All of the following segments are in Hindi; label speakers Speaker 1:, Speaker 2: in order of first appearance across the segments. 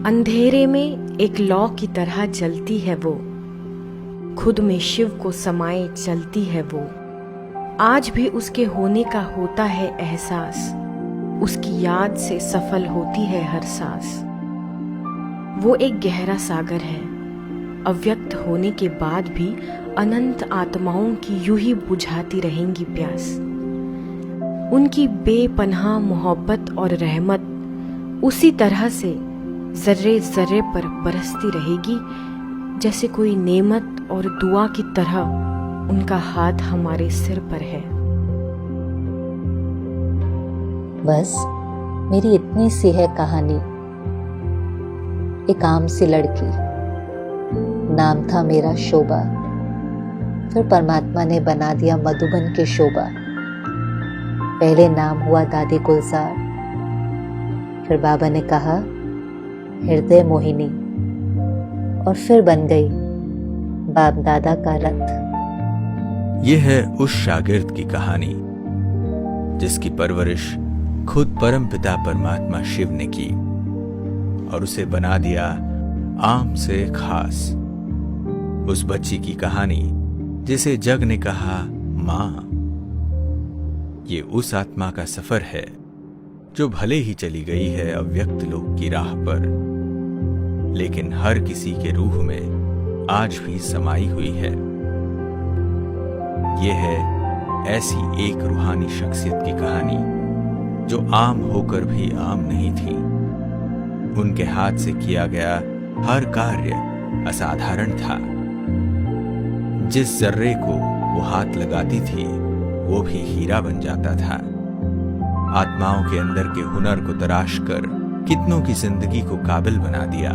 Speaker 1: अंधेरे में एक लौ की तरह जलती है वो, खुद में शिव को समाये चलती है वो। आज भी उसके होने का होता है एहसास, उसकी याद से सफल होती है हर सांस। वो एक गहरा सागर है, अव्यक्त होने के बाद भी अनंत आत्माओं की यूं ही बुझाती रहेंगी प्यास। उनकी बेपनाह मोहब्बत और रहमत उसी तरह से जर्रे जर्रे पर बरसती रहेगी, जैसे कोई नेमत और दुआ की तरह उनका हाथ हमारे सिर पर है।
Speaker 2: बस मेरी इतनी सी है कहानी। एक आम सी लड़की, नाम था मेरा शोभा। फिर परमात्मा ने बना दिया मधुबन के शोभा। पहले नाम हुआ दादी गुलजार, फिर बाबा ने कहा हृदय मोहिनी, और फिर बन गई बाप दादा का रथ।
Speaker 3: ये है उस शागिर्द की कहानी जिसकी परवरिश खुद परमपिता परमात्मा शिव ने की और उसे बना दिया आम से खास। उस बच्ची की कहानी जिसे जग ने कहा मां। ये उस आत्मा का सफर है जो भले ही चली गई है अव्यक्त लोक की राह पर, लेकिन हर किसी के रूह में आज भी समाई हुई है। ये है ऐसी एक रूहानी शख्सियत की कहानी जो आम होकर भी आम नहीं थी। उनके हाथ से किया गया हर कार्य असाधारण था। जिस जर्रे को वो हाथ लगाती थी वो भी हीरा बन जाता था। आत्माओं के अंदर के हुनर को तराश कर कितनों की जिंदगी को काबिल बना दिया।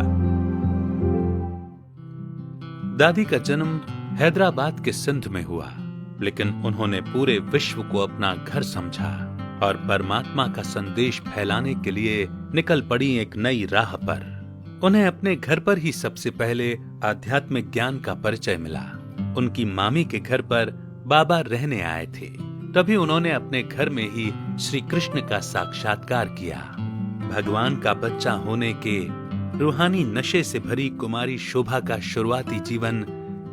Speaker 4: दादी का जन्म हैदराबाद के सिंध में हुआ, लेकिन उन्होंने पूरे विश्व को अपना घर समझा और परमात्मा का संदेश फैलाने के लिए निकल पड़ी एक नई राह पर। उन्हें अपने घर पर ही सबसे पहले आध्यात्मिक ज्ञान का परिचय मिला। उनकी मामी के घर पर बाबा रहने आए थे, तभी उन्होंने अपने घर में ही श्री कृष्ण का साक्षात्कार किया। भगवान का बच्चा होने के रूहानी नशे से भरी कुमारी शोभा का शुरुआती जीवन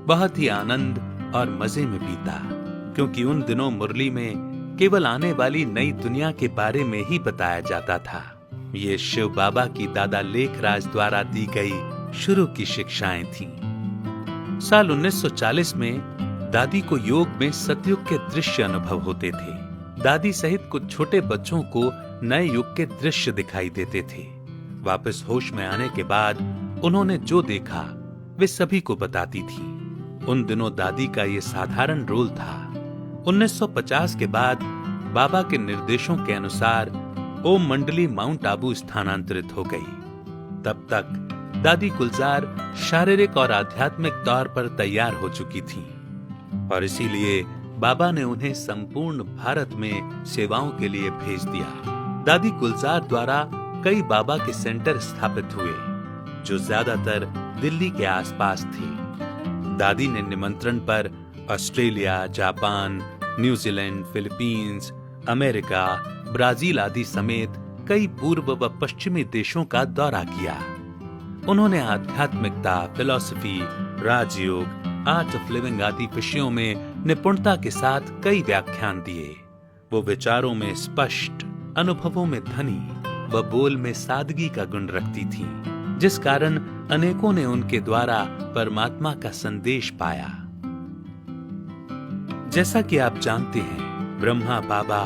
Speaker 4: बहुत ही आनंद और मजे में बीता, क्योंकि उन दिनों मुरली में केवल आने वाली नई दुनिया के बारे में ही बताया जाता था। ये शिव बाबा की दादा लेखराज द्वारा दी गई शुरू की शिक्षाएं थीं। साल 1940 में दादी को योग में सतयुग के दृश्य अनुभव होते थे। दादी सहित कुछ छोटे बच्चों को नए युग के दृश्य दिखाई देते थे। वापस होश में आने के बाद उन्होंने जो देखा वे सभी को बताती थी। उन दिनों दादी का ये साधारण रोल था। 1950 के बाद बाबा के निर्देशों के अनुसार ओम मंडली माउंट आबू स्थानांतरित हो गई। तब तक दादी गुलजार शारीरिक और आध्यात्मिक तौर पर तैयार हो चुकी थीं, और इसीलिए बाबा ने उन्हें संपूर्ण भारत में सेवाओं के लिए भेज दिया। दादी गुलजार द्वारा कई बाबा के सेंटर स्थापित हुए, जो ज्यादातर दिल्ली के आसपास थे। दादी ने निमंत्रण पर Australia, Japan, New Zealand, Philippines, America, Brazil आदि समेत कई पूर्व व पश्चिमी देशों का दौरा किया। उन्होंने आध्यात्मिकता, philosophy, Rajyoga, art of living आदि विषयों में निपुणता के साथ कई व्याख्यान दिए। वो विचारों में स्पष्ट, अनुभवों में धनी व बोल में सादगी का गुण रखती थी, जिस कारण अनेकों ने उनके द्वारा परमात्मा का संदेश पाया। जैसा कि आप जानते हैं, ब्रह्मा बाबा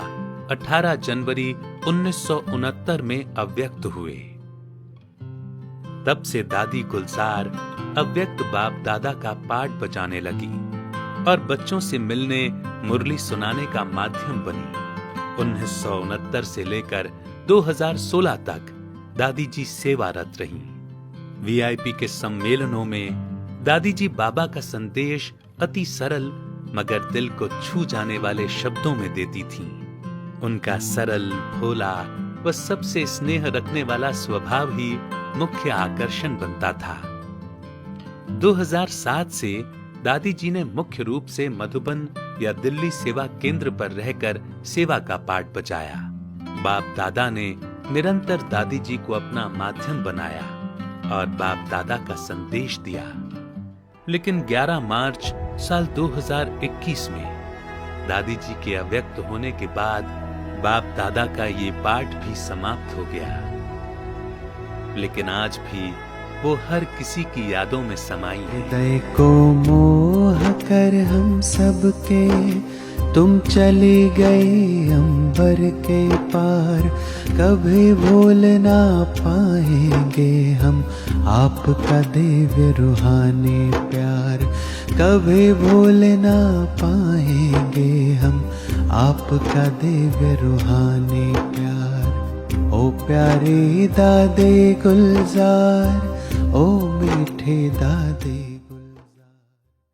Speaker 4: 18 जनवरी 1969 में अव्यक्त हुए। तब से दादी गुलजार अव्यक्त बाप दादा का पाठ बजाने लगी और बच्चों से मिलने, मुरली सुनाने का माध्यम बनी। 1969 से लेकर 2016 तक दादी जी सेवारत रहीं। वीआईपी के सम्मेलनों में दादी जी बाबा का संदेश अति सरल मगर दिल को छू जाने वाले शब्दों में देती थीं। उनका सरल, भोला व सबसे स्नेह रखने वाला स्वभाव ही मुख्य आकर्षण बनता था। 2007 से दादी जी ने मुख्य रूप से मधुबन या दिल्ली सेवा केंद्र पर रहकर सेवा का पाठ बजाया। बाप दादा ने निरंतर दादी जी को अपना माध्यम बनाया और बाप दादा का संदेश दिया। लेकिन 11 मार्च साल 2021 में दादी जी के अव्यक्त होने के बाद बाप दादा का ये पाठ भी समाप्त हो गया। लेकिन आज भी वो हर किसी की यादों में समाई है।
Speaker 5: हृदय को मोह कर हम सबके तुम चली गई अंबर के पार, कभी भूल ना पाएंगे हम आपका दिव्य रूहानी प्यार, कभी भूल ना पाएंगे हम आपका दिव्य रूहानी प्यार। ओ प्यारे दादे गुलजार, ओ मीठे दादे।